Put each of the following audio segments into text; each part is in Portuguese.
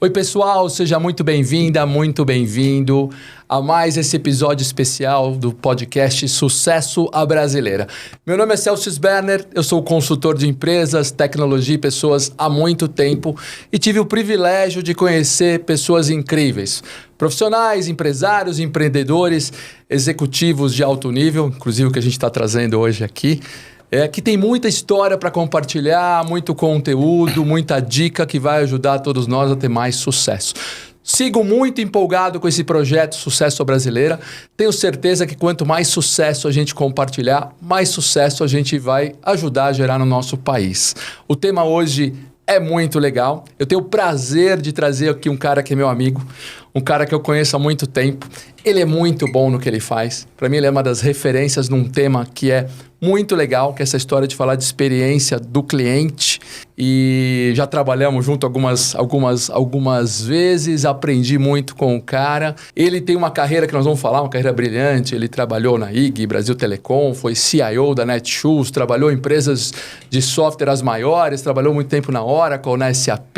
Oi pessoal, seja muito bem-vinda, muito bem-vindo a mais esse episódio especial do podcast Sucesso à Brasileira. Meu nome é Celso Sberner, eu sou consultor de empresas, tecnologia e pessoas há muito tempo e tive o privilégio de conhecer pessoas incríveis, profissionais, empresários, empreendedores, executivos de alto nível, inclusive o que a gente está trazendo hoje aqui. Que tem muita história para compartilhar, muito conteúdo, muita dica que vai ajudar todos nós a ter mais sucesso. Sigo muito empolgado com esse projeto Sucesso à Brasileira. Tenho certeza que quanto mais sucesso a gente compartilhar, mais sucesso a gente vai ajudar a gerar no nosso país. O tema hoje é muito legal. Eu tenho o prazer de trazer aqui um cara que é meu amigo, um cara que eu conheço há muito tempo. Ele é muito bom no que ele faz. Para mim, ele é uma das referências num tema que é muito legal, que é essa história de falar de experiência do cliente. E já trabalhamos junto algumas vezes, aprendi muito com o cara. Ele tem uma carreira que nós vamos falar, uma carreira brilhante. Ele trabalhou na IG, Brasil Telecom, foi CIO da Netshoes, trabalhou em empresas de software as maiores, trabalhou muito tempo na Oracle, na SAP,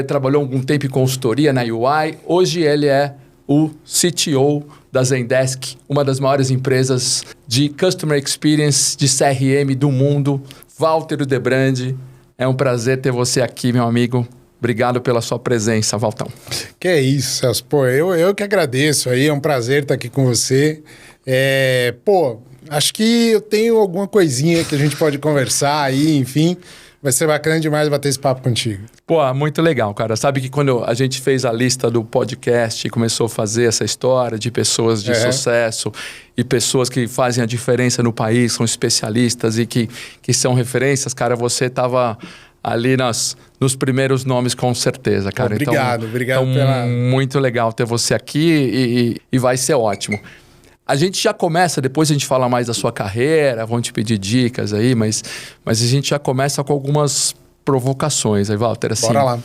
trabalhou algum tempo em consultoria na UI. Hoje ele é o CTO da Zendesk, uma das maiores empresas de Customer Experience, de CRM do mundo. Walter Debrandi, é um prazer ter você aqui, meu amigo. Obrigado pela sua presença, Valtão. Que é isso, Celso. Pô, eu que agradeço aí, é um prazer estar aqui com você. Acho que eu tenho alguma coisinha que a gente pode conversar aí, enfim. Vai ser bacana demais bater esse papo contigo. Pô, muito legal, cara. Sabe que quando a gente fez a lista do podcast e começou a fazer essa história de pessoas de sucesso e pessoas que fazem a diferença no país, são especialistas e que são referências, cara, você estava ali nos primeiros nomes com certeza, cara. Obrigado pela... Muito legal ter você aqui e vai ser ótimo. A gente já começa, depois a gente fala mais da sua carreira, vão te pedir dicas aí, mas a gente já começa com algumas provocações aí, Walter. Assim, bora lá.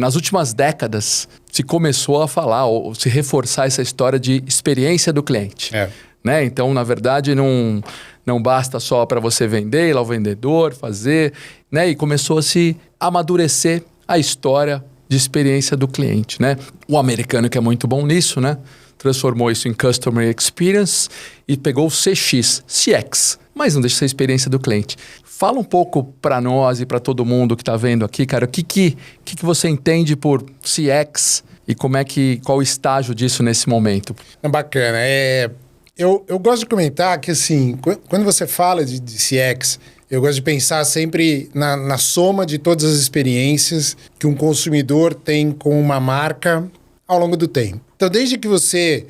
Nas últimas décadas, se começou a falar ou se reforçar essa história de experiência do cliente. Né? Então, na verdade, não basta só para você vender, ir lá o vendedor, fazer, né? E começou a se amadurecer a história de experiência do cliente, né? O americano que é muito bom nisso, né? Transformou isso em Customer Experience e pegou o CX, mas não deixa de ser a experiência do cliente. Fala um pouco para nós e para todo mundo que está vendo aqui, cara, o que você entende por CX e qual o estágio disso nesse momento? Bacana. Eu gosto de comentar que, assim, quando você fala de CX, eu gosto de pensar sempre na soma de todas as experiências que um consumidor tem com uma marca ao longo do tempo. Então, desde que você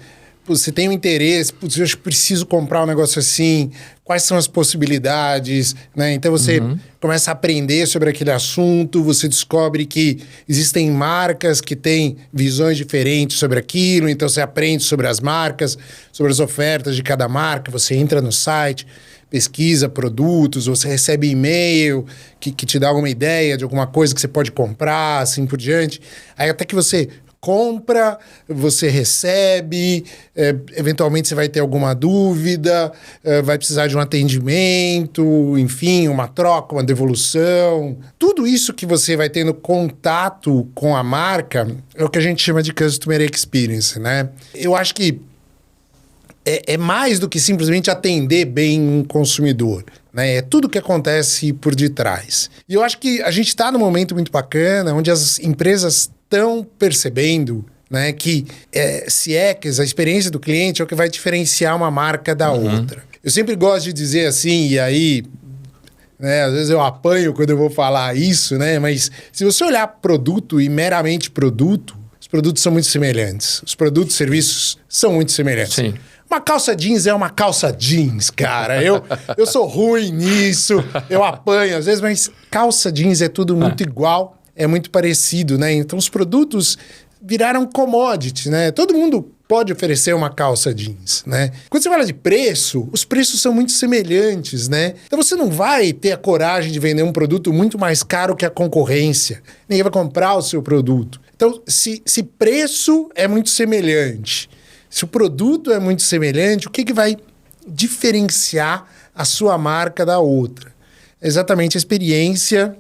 tem um interesse, eu preciso comprar um negócio assim, quais são as possibilidades, né? Então, você começa a aprender sobre aquele assunto, você descobre que existem marcas que têm visões diferentes sobre aquilo, então você aprende sobre as marcas, sobre as ofertas de cada marca, você entra no site, pesquisa produtos, você recebe e-mail que te dá alguma ideia de alguma coisa que você pode comprar, assim por diante. Aí até que você compra, você recebe, eventualmente você vai ter alguma dúvida, vai precisar de um atendimento, enfim, uma troca, uma devolução. Tudo isso que você vai tendo contato com a marca é o que a gente chama de Customer Experience, né? Eu acho que é mais do que simplesmente atender bem um consumidor, né? É tudo que acontece por detrás. E eu acho que a gente está num momento muito bacana, onde as empresas estão percebendo, né, que CX, a experiência do cliente, é o que vai diferenciar uma marca da outra. Eu sempre gosto de dizer assim, e aí, né, às vezes eu apanho quando eu vou falar isso, né, mas se você olhar produto e meramente produto, os produtos são muito semelhantes. Os produtos e serviços são muito semelhantes. Sim. Uma calça jeans é uma calça jeans, cara. Eu sou ruim nisso, eu apanho às vezes, mas calça jeans é tudo muito igual. É muito parecido, né? Então, os produtos viraram commodity, né? Todo mundo pode oferecer uma calça jeans, né? Quando você fala de preço, os preços são muito semelhantes, né? Então, você não vai ter a coragem de vender um produto muito mais caro que a concorrência. Ninguém vai comprar o seu produto. Então, se preço é muito semelhante, se o produto é muito semelhante, o que vai diferenciar a sua marca da outra? É exatamente a experiência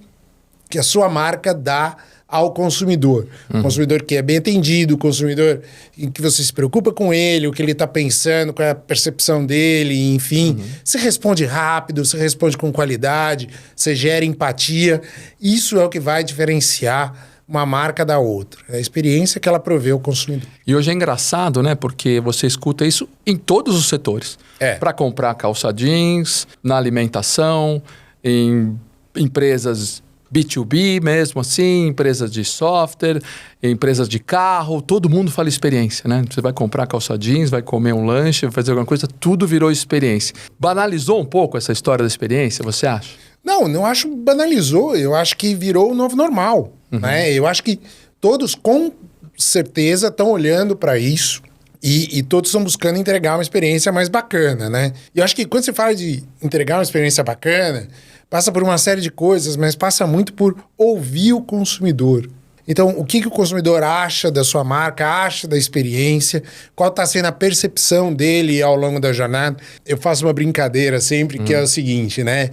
que a sua marca dá ao consumidor. O consumidor que é bem atendido, o consumidor em que você se preocupa com ele, o que ele está pensando, qual é a percepção dele, enfim. Você responde rápido, você responde com qualidade, você gera empatia. Isso é o que vai diferenciar uma marca da outra. É a experiência que ela provê ao consumidor. E hoje é engraçado, né? Porque você escuta isso em todos os setores. É. Para comprar calça jeans, na alimentação, em empresas B2B mesmo assim, empresas de software, empresas de carro, todo mundo fala experiência, né? Você vai comprar calça jeans, vai comer um lanche, vai fazer alguma coisa, tudo virou experiência. Banalizou um pouco essa história da experiência, você acha? Não acho banalizou, eu acho que virou o novo normal, né? Eu acho que todos com certeza estão olhando para isso e todos estão buscando entregar uma experiência mais bacana, né? E eu acho que quando você fala de entregar uma experiência bacana, passa por uma série de coisas, mas passa muito por ouvir o consumidor. Então, o que o consumidor acha da sua marca, acha da experiência, qual está sendo a percepção dele ao longo da jornada. Eu faço uma brincadeira sempre, que é o seguinte, né?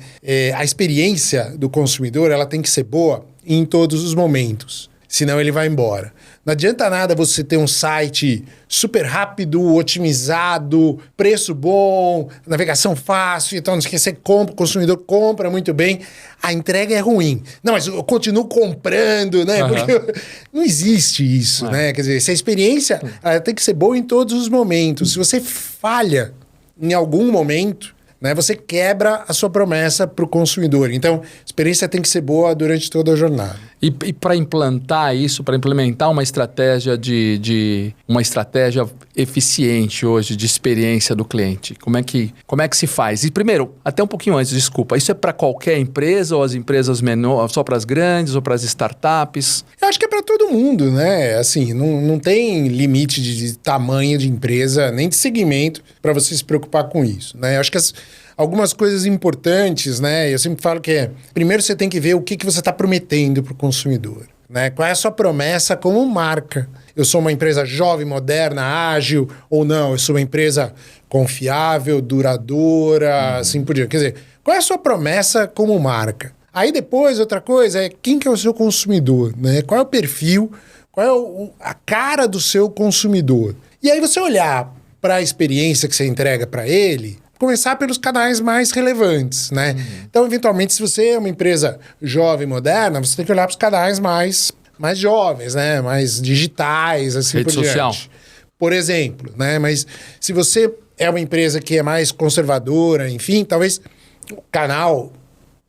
A experiência do consumidor, ela tem que ser boa em todos os momentos, senão ele vai embora. Não adianta nada você ter um site super rápido, otimizado, preço bom, navegação fácil, então você compra, o consumidor compra muito bem, a entrega é ruim. Não, mas eu continuo comprando, né? Porque não existe isso, né? Quer dizer, essa experiência ela tem que ser boa em todos os momentos. Se você falha em algum momento, né, você quebra a sua promessa para o consumidor. Então, a experiência tem que ser boa durante toda a jornada. E para implantar isso, para implementar uma estratégia uma estratégia eficiente hoje de experiência do cliente, como é que se faz? E primeiro, até um pouquinho antes, desculpa, isso é para qualquer empresa ou as empresas menores, só para as grandes ou para as startups? Eu acho que é para todo mundo, né? Assim, não tem limite de tamanho de empresa, nem de segmento para você se preocupar com isso, né? Eu acho que algumas coisas importantes, né? Eu sempre falo que primeiro você tem que ver o que você está prometendo para o consumidor, né? Qual é a sua promessa como marca? Eu sou uma empresa jovem, moderna, ágil, ou não? Eu sou uma empresa confiável, duradoura, assim por diante. Quer dizer, qual é a sua promessa como marca? Aí depois, outra coisa é quem que é o seu consumidor, né? Qual é o perfil, qual é a cara do seu consumidor? E aí você olhar para a experiência que você entrega para ele, começar pelos canais mais relevantes, né? Então, eventualmente, se você é uma empresa jovem, moderna, você tem que olhar para os canais mais jovens, né? Mais digitais, assim Rede por social. diante. Por exemplo, né? Mas se você é uma empresa que é mais conservadora, enfim, talvez o canal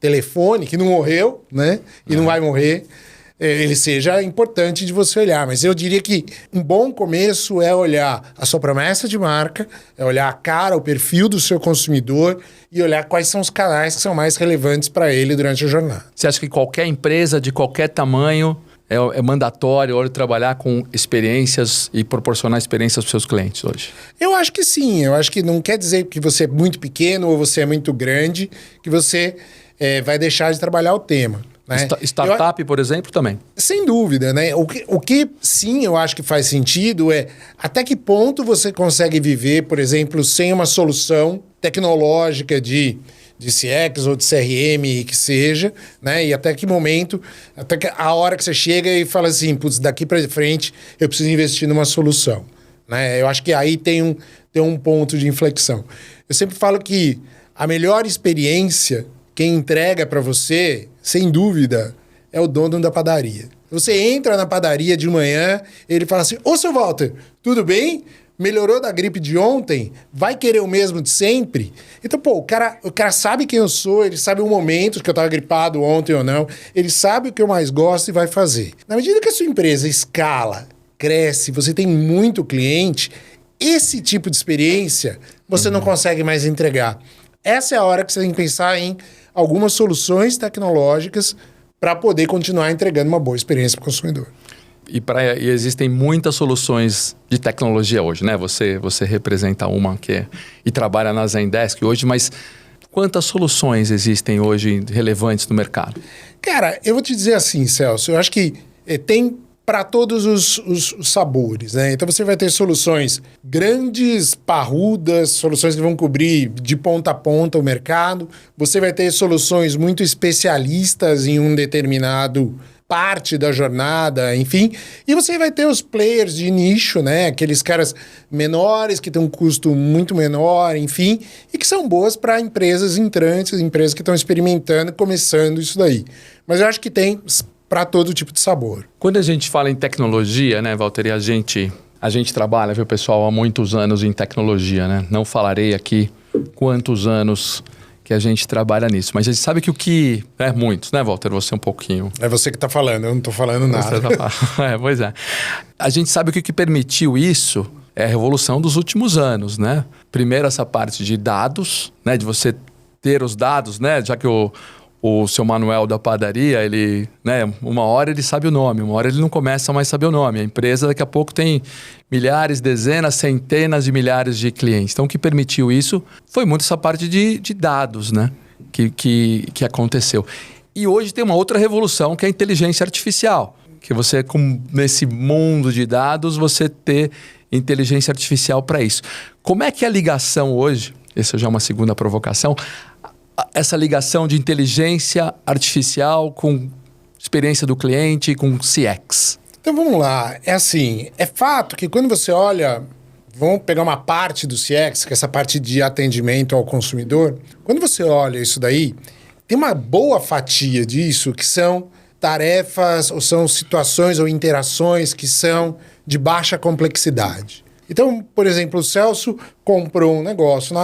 telefone, que não morreu, né? E não vai morrer, ele seja importante de você olhar. Mas eu diria que um bom começo é olhar a sua promessa de marca, é olhar a cara, o perfil do seu consumidor e olhar quais são os canais que são mais relevantes para ele durante a jornada. Você acha que qualquer empresa de qualquer tamanho é mandatório hoje trabalhar com experiências e proporcionar experiências para os seus clientes hoje? Eu acho que sim. Eu acho que não quer dizer que você é muito pequeno ou você é muito grande que você vai deixar de trabalhar o tema. Né? Startup, por exemplo, também. Sem dúvida, né? O que sim eu acho que faz sentido é até que ponto você consegue viver, por exemplo, sem uma solução tecnológica de CX ou de CRM, que seja, né? E até que momento, até que a hora que você chega e fala assim, putz, daqui para frente eu preciso investir numa solução, né? Eu acho que aí tem um ponto de inflexão. Eu sempre falo que a melhor experiência, quem entrega para você, sem dúvida, é o dono da padaria. Você entra na padaria de manhã, ele fala assim, ô, seu Walter, tudo bem? Melhorou da gripe de ontem? Vai querer o mesmo de sempre? Então, pô, o cara sabe quem eu sou, ele sabe o momento que eu estava gripado ontem ou não, ele sabe o que eu mais gosto e vai fazer. Na medida que a sua empresa escala, cresce, você tem muito cliente, esse tipo de experiência você não consegue mais entregar. Essa é a hora que você tem que pensar em algumas soluções tecnológicas para poder continuar entregando uma boa experiência para o consumidor. E existem muitas soluções de tecnologia hoje, né? Você representa uma e trabalha na Zendesk hoje, mas quantas soluções existem hoje relevantes no mercado? Cara, eu vou te dizer assim, Celso, eu acho que tem para todos os sabores, né? Então você vai ter soluções grandes, parrudas, soluções que vão cobrir de ponta a ponta o mercado. Você vai ter soluções muito especialistas em um determinado parte da jornada, enfim. E você vai ter os players de nicho, né? Aqueles caras menores que têm um custo muito menor, enfim, e que são boas para empresas entrantes, empresas que estão experimentando, começando isso daí. Mas eu acho que tem para todo tipo de sabor. Quando a gente fala em tecnologia, né, Walter, e a gente trabalha, viu, pessoal, há muitos anos em tecnologia, né? Não falarei aqui quantos anos que a gente trabalha nisso. Mas a gente sabe que o que... muitos, né, Walter? Você um pouquinho... É você que está falando, eu não estou falando nada. Pois é. A gente sabe que o que permitiu isso é a revolução dos últimos anos, né? Primeiro essa parte de dados, né? De você ter os dados, né? Já que o seu Manuel da padaria, ele, né, uma hora ele sabe o nome, uma hora ele não começa mais a saber o nome. A empresa daqui a pouco tem milhares, dezenas, centenas de milhares de clientes. Então o que permitiu isso foi muito essa parte de dados, né, que aconteceu. E hoje tem uma outra revolução que é a inteligência artificial. Que você, nesse mundo de dados, você ter inteligência artificial para isso. Como é que é a ligação hoje, essa já é uma segunda provocação, essa ligação de inteligência artificial com experiência do cliente, com CX? Então vamos lá. É assim, é fato que quando você olha, vamos pegar uma parte do CX, que é essa parte de atendimento ao consumidor, quando você olha isso daí, tem uma boa fatia disso que são tarefas ou são situações ou interações que são de baixa complexidade. Então, por exemplo, o Celso comprou um negócio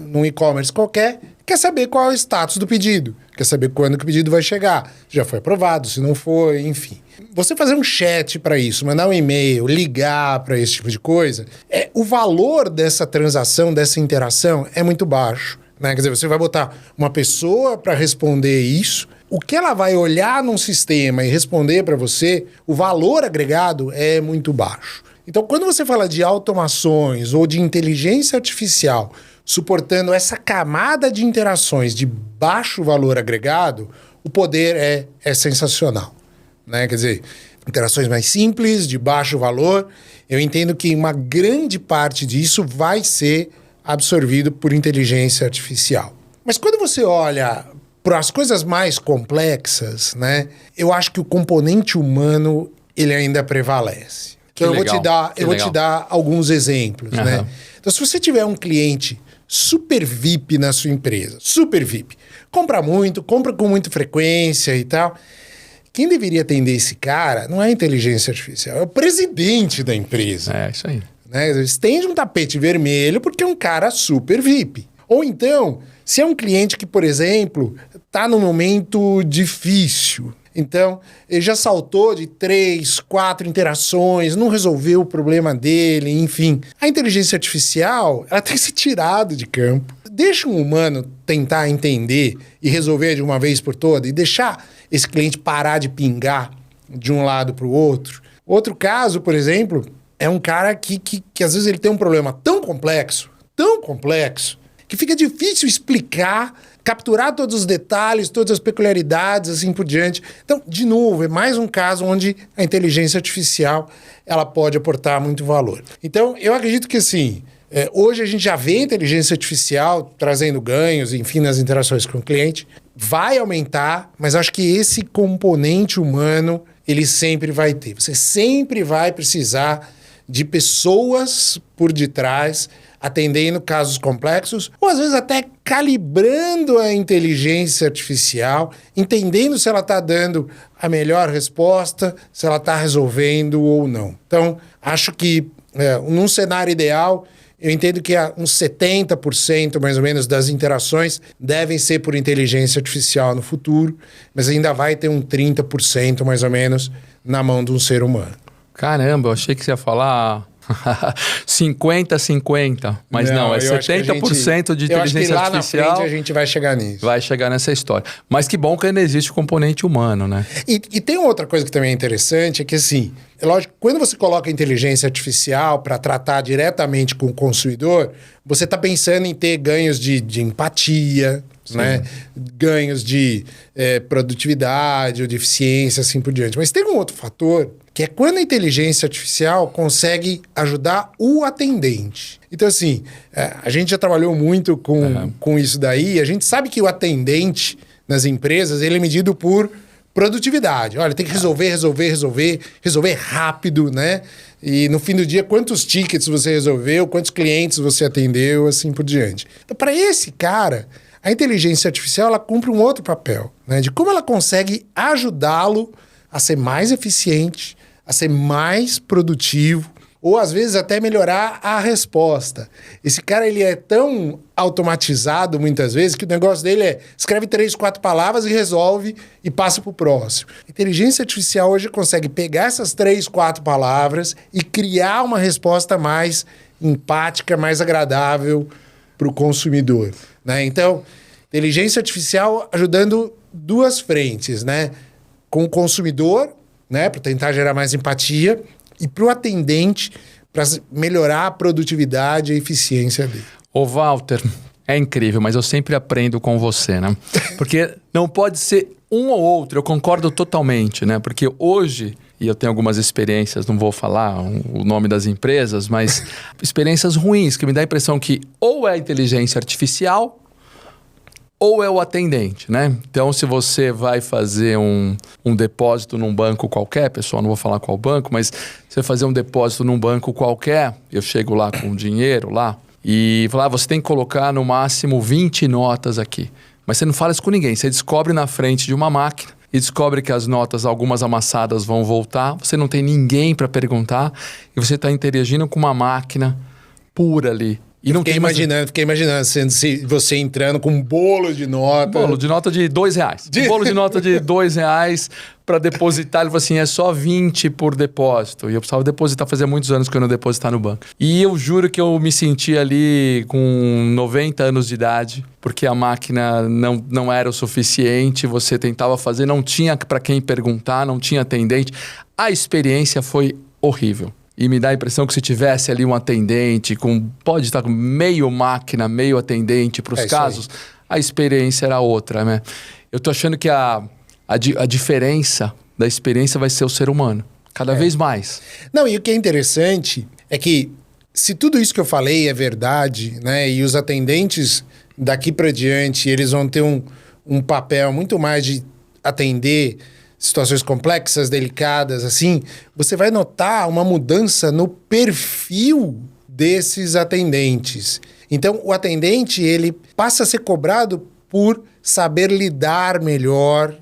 num e-commerce qualquer, quer saber qual é o status do pedido, quer saber quando que o pedido vai chegar, já foi aprovado, se não foi, enfim. Você fazer um chat para isso, mandar um e-mail, ligar para esse tipo de coisa, o valor dessa transação, dessa interação é muito baixo, né? Quer dizer, você vai botar uma pessoa para responder isso, o que ela vai olhar num sistema e responder para você, o valor agregado é muito baixo. Então, quando você fala de automações ou de inteligência artificial suportando essa camada de interações de baixo valor agregado, o poder é sensacional, né? Quer dizer, interações mais simples, de baixo valor, eu entendo que uma grande parte disso vai ser absorvido por inteligência artificial. Mas quando você olha para as coisas mais complexas, né, eu acho que o componente humano ele ainda prevalece. Então eu vou te dar alguns exemplos, né? Então, se você tiver um cliente super VIP na sua empresa, super VIP, compra muito, compra com muita frequência e tal, quem deveria atender esse cara não é a inteligência artificial, é o presidente da empresa. É, isso aí. Né? Estende um tapete vermelho porque é um cara super VIP. Ou então, se é um cliente que, por exemplo, está num momento difícil, então, ele já saltou de 3, 4 interações, não resolveu o problema dele, enfim. A inteligência artificial, ela tem que ser tirada de campo. Deixa um humano tentar entender e resolver de uma vez por todas e deixar esse cliente parar de pingar de um lado para o outro. Outro caso, por exemplo, é um cara que às vezes ele tem um problema tão complexo, que fica difícil explicar, capturar todos os detalhes, todas as peculiaridades, assim por diante. Então, de novo, é mais um caso onde a inteligência artificial ela pode aportar muito valor. Então, eu acredito que, assim, hoje a gente já vê a inteligência artificial trazendo ganhos, enfim, nas interações com o cliente. Vai aumentar, mas acho que esse componente humano, ele sempre vai ter. Você sempre vai precisar de pessoas por detrás, atendendo casos complexos, ou às vezes até calibrando a inteligência artificial, entendendo se ela está dando a melhor resposta, se ela está resolvendo ou não. Então, acho que num cenário ideal, eu entendo que uns 70% mais ou menos das interações devem ser por inteligência artificial no futuro, mas ainda vai ter um 30% mais ou menos na mão de um ser humano. Caramba, eu achei que você ia falar 50-50, mas não, é 70% de inteligência artificial. Eu acho que lá na frente a gente vai chegar nisso. Vai chegar nessa história. Mas que bom que ainda existe o componente humano, né? E tem outra coisa que também é interessante, é que assim, é lógico, quando você coloca a inteligência artificial para tratar diretamente com o consumidor, você está pensando em ter ganhos de empatia, né? Ganhos de produtividade ou de eficiência, assim por diante. Mas tem um outro fator, que é quando a inteligência artificial consegue ajudar o atendente. Então, assim, a gente já trabalhou muito com isso daí, a gente sabe que o atendente nas empresas, ele é medido por produtividade. Olha, tem que resolver rápido, né? E no fim do dia, quantos tickets você resolveu, quantos clientes você atendeu, assim por diante. Então, para esse cara, a inteligência artificial ela cumpre um outro papel, né? De como ela consegue ajudá-lo a ser mais eficiente, a ser mais produtivo, ou às vezes até melhorar a resposta. Esse cara ele é tão automatizado muitas vezes que o negócio dele é escreve 3, 4 palavras e resolve e passa para o próximo. A inteligência artificial hoje consegue pegar essas 3, 4 palavras e criar uma resposta mais empática, mais agradável para o consumidor, né? Então, inteligência artificial ajudando duas frentes, né? Com o consumidor, né? Para tentar gerar mais empatia, e para o atendente, para melhorar a produtividade e a eficiência dele. Ô, Walter, é incrível, mas eu sempre aprendo com você, né? Porque não pode ser um ou outro, eu concordo totalmente, né? Porque hoje, e eu tenho algumas experiências, não vou falar o nome das empresas, mas experiências ruins, que me dá a impressão que ou é a inteligência artificial ou é o atendente, né? Então, se você vai fazer um depósito num banco qualquer, pessoal, não vou falar qual banco, mas você fazer um depósito num banco qualquer, eu chego lá com o dinheiro lá e falo, você tem que colocar no máximo 20 notas aqui. Mas você não fala isso com ninguém, você descobre na frente de uma máquina e descobre que as notas, algumas amassadas, vão voltar, você não tem ninguém para perguntar e você está interagindo com uma máquina pura ali. E não fiquei imaginando você entrando com um bolo de nota. Bolo de nota de R$2. Um bolo de nota de R$2 para depositar. Ele falou assim, é só 20 por depósito. E eu precisava depositar, fazia muitos anos que eu não depositar no banco. E eu juro que eu me senti ali com 90 anos de idade, porque a máquina não era o suficiente, você tentava fazer, não tinha para quem perguntar, não tinha atendente. A experiência foi horrível. E me dá a impressão que se tivesse ali um atendente, pode estar com meio máquina, meio atendente para os casos, a experiência era outra, né? Eu tô achando que a diferença da experiência vai ser o ser humano, cada vez mais. Não, e o que é interessante é que se tudo isso que eu falei é verdade, né? E os atendentes daqui para diante, eles vão ter um papel muito mais de atender situações complexas, delicadas, assim, você vai notar uma mudança no perfil desses atendentes. Então, o atendente, ele passa a ser cobrado por saber lidar melhor,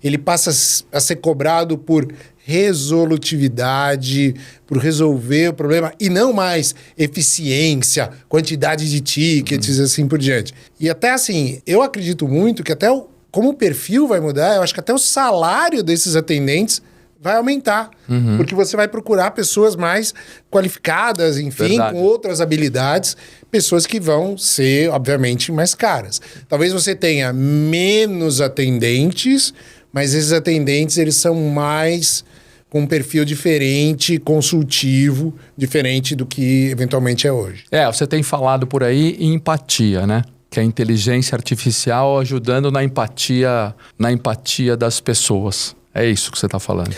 ele passa a ser cobrado por resolutividade, por resolver o problema, e não mais eficiência, quantidade de tickets, assim por diante. E até assim, eu acredito muito que até como o perfil vai mudar, eu acho que até o salário desses atendentes vai aumentar. Porque você vai procurar pessoas mais qualificadas, enfim, Verdade. com outras habilidades, pessoas que vão ser, obviamente, mais caras. Talvez você tenha menos atendentes, mas esses atendentes, eles são mais com um perfil diferente, consultivo, diferente do que eventualmente é hoje. Você tem falado por aí em empatia, né? Que é a inteligência artificial ajudando na empatia das pessoas. É isso que você está falando.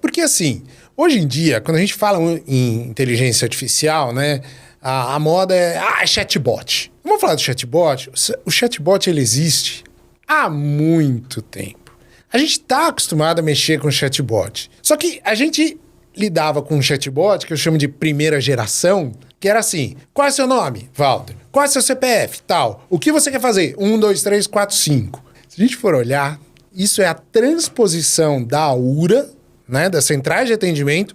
Porque assim, hoje em dia, quando a gente fala em inteligência artificial, né, a moda é chatbot. Vamos falar do chatbot? O chatbot, ele existe há muito tempo. A gente está acostumado a mexer com chatbot. Só que a gente lidava com um chatbot, que eu chamo de primeira geração, que era assim, qual é seu nome, Walter? Qual é seu CPF? Tal. O que você quer fazer? 1, 2, 3, 4, 5. Se a gente for olhar, isso é a transposição da URA, né, das centrais de atendimento,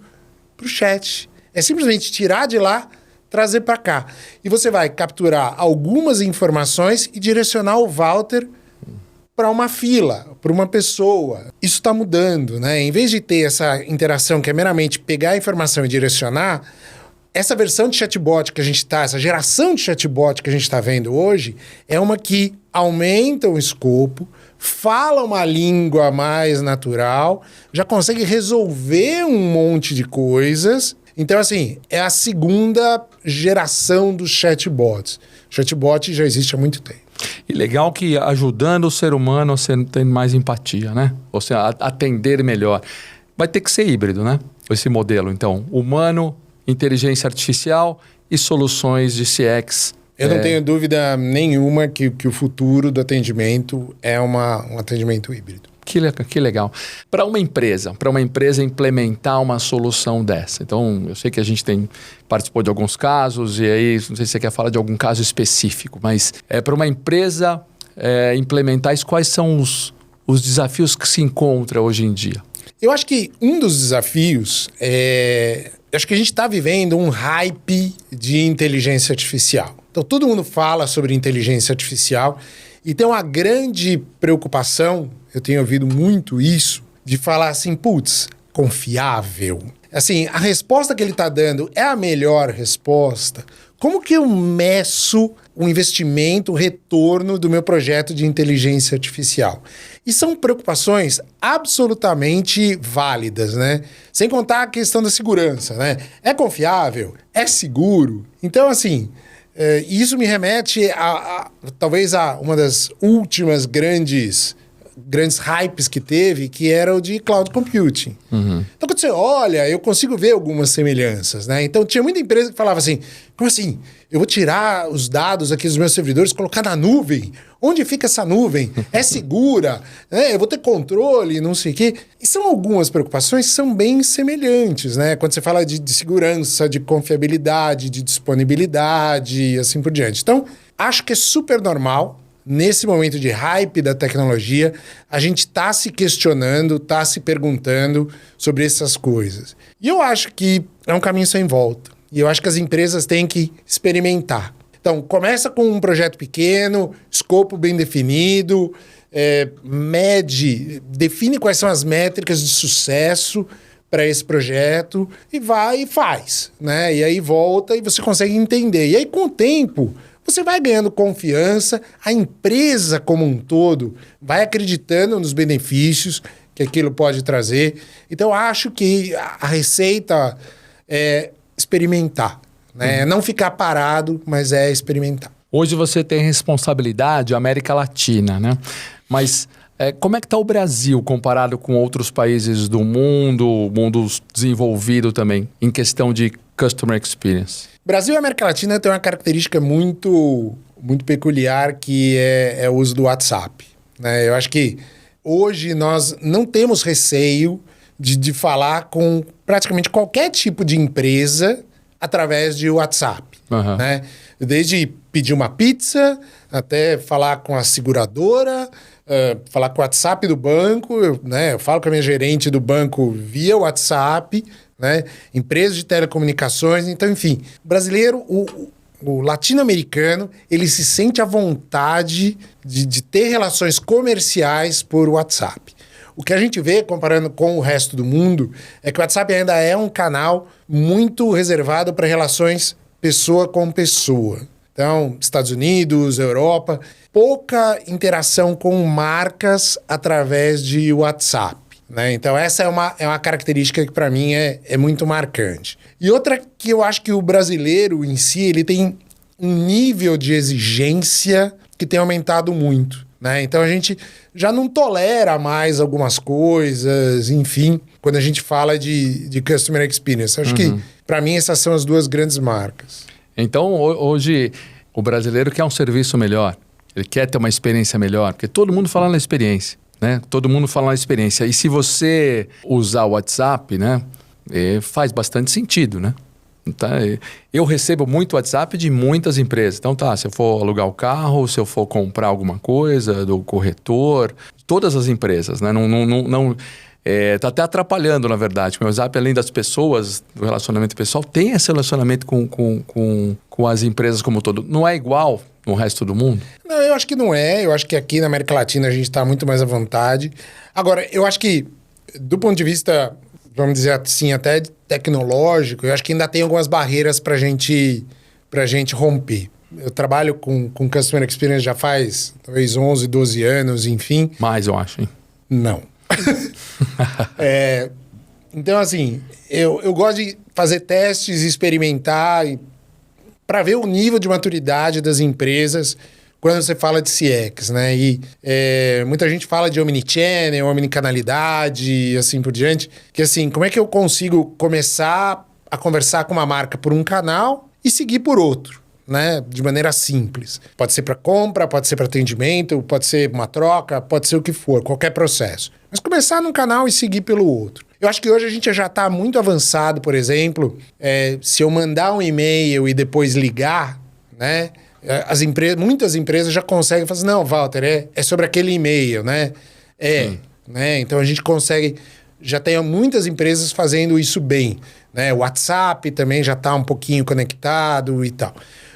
para o chat. É simplesmente tirar de lá, trazer para cá. E você vai capturar algumas informações e direcionar o Walter para uma fila, para uma pessoa. Isso está mudando, né? Em vez de ter essa interação que é meramente pegar a informação e direcionar, essa versão de chatbot que a gente está, essa geração de chatbot que a gente está vendo hoje, é uma que aumenta o escopo, fala uma língua mais natural, já consegue resolver um monte de coisas. Então, assim, é a segunda geração dos chatbots. O chatbot já existe há muito tempo. E legal que ajudando o ser humano a ter mais empatia, né? Ou seja, atender melhor. Vai ter que ser híbrido, né? Esse modelo, então, humano, inteligência artificial e soluções de CX. Eu não tenho dúvida nenhuma que o futuro do atendimento é um atendimento híbrido. Que legal. Para uma empresa implementar uma solução dessa. Então, eu sei que a gente participou de alguns casos, e aí, não sei se você quer falar de algum caso específico, mas para uma empresa implementar isso, quais são os desafios que se encontra hoje em dia? Eu acho que um dos desafios acho que a gente está vivendo um hype de inteligência artificial. Então, todo mundo fala sobre inteligência artificial e tem uma grande preocupação, eu tenho ouvido muito isso, de falar assim, putz, confiável. Assim, a resposta que ele está dando é a melhor resposta? Como que eu meço o investimento, o retorno do meu projeto de inteligência artificial? E são preocupações absolutamente válidas, né? Sem contar a questão da segurança, né? É confiável? É seguro? Então, assim, isso me remete talvez a uma das últimas grandes hypes que teve, que era o de cloud computing. Uhum. Então, quando você olha, eu consigo ver algumas semelhanças, né? Então, tinha muita empresa que falava assim, como assim? Eu vou tirar os dados aqui dos meus servidores, colocar na nuvem? Onde fica essa nuvem? É segura? Eu vou ter controle, não sei o quê. E são algumas preocupações que são bem semelhantes, né? Quando você fala de segurança, de confiabilidade, de disponibilidade e assim por diante. Então, acho que é super normal. Nesse momento de hype da tecnologia, a gente está se questionando, está se perguntando sobre essas coisas. E eu acho que é um caminho sem volta. E eu acho que as empresas têm que experimentar. Então, começa com um projeto pequeno, escopo bem definido, define quais são as métricas de sucesso para esse projeto e vai e faz, né? E aí volta e você consegue entender. E aí, com o tempo, você vai ganhando confiança, a empresa como um todo vai acreditando nos benefícios que aquilo pode trazer. Então, acho que a receita é experimentar, né? Não ficar parado, mas é experimentar. Hoje você tem responsabilidade América Latina, né? Mas como é que está o Brasil comparado com outros países do mundo desenvolvido também, em questão de Customer Experience? Brasil e América Latina tem uma característica muito, muito peculiar, que é o uso do WhatsApp, né? Eu acho que hoje nós não temos receio de falar com praticamente qualquer tipo de empresa através de WhatsApp, né? Desde pedir uma pizza até falar com a seguradora, falar com o WhatsApp do banco, né? Eu falo com a minha gerente do banco via WhatsApp, né? Empresas de telecomunicações. Então, enfim, o brasileiro, o latino-americano, ele se sente à vontade de ter relações comerciais por WhatsApp. O que a gente vê, comparando com o resto do mundo, é que o WhatsApp ainda é um canal muito reservado para relações pessoa com pessoa. Então, Estados Unidos, Europa, pouca interação com marcas através de WhatsApp, né? Então, essa é uma característica que, para mim, é muito marcante. E outra que eu acho que o brasileiro em si, ele tem um nível de exigência que tem aumentado muito, né? Então, a gente já não tolera mais algumas coisas, enfim, quando a gente fala de Customer Experience. Acho que, para mim, essas são as duas grandes marcas. Então, hoje, o brasileiro quer um serviço melhor, ele quer ter uma experiência melhor, porque todo mundo fala na experiência, né? Todo mundo fala na experiência. E se você usar o WhatsApp, né, faz bastante sentido, né? Tá? Eu recebo muito WhatsApp de muitas empresas. Então, se eu for alugar o carro, se eu for comprar alguma coisa do corretor, todas as empresas, né? Tá até atrapalhando, na verdade. O WhatsApp, além das pessoas, do relacionamento pessoal, tem esse relacionamento com as empresas como um todo. Não é igual no resto do mundo? Não, eu acho que não é. Eu acho que aqui na América Latina a gente está muito mais à vontade. Agora, eu acho que, do ponto de vista, vamos dizer assim, até tecnológico, eu acho que ainda tem algumas barreiras pra gente romper. Eu trabalho com Customer Experience já faz talvez 11, 12 anos, enfim. Mais, eu acho, hein? Não. Então, assim, eu gosto de fazer testes, experimentar para ver o nível de maturidade das empresas quando você fala de CX, né? E muita gente fala de omnichannel, omnicanalidade e assim por diante. Que assim, como é que eu consigo começar a conversar com uma marca por um canal e seguir por outro, né, de maneira simples. Pode ser para compra, pode ser para atendimento, pode ser uma troca, pode ser o que for, qualquer processo. Mas começar num canal e seguir pelo outro. Eu acho que hoje a gente já está muito avançado, por exemplo, se eu mandar um e-mail e depois ligar, né, muitas empresas já conseguem fazer, não, Walter, é sobre aquele e-mail, né? Né? Então a gente consegue, já tem muitas empresas fazendo isso bem, né? O WhatsApp também já está um pouquinho conectado e tal.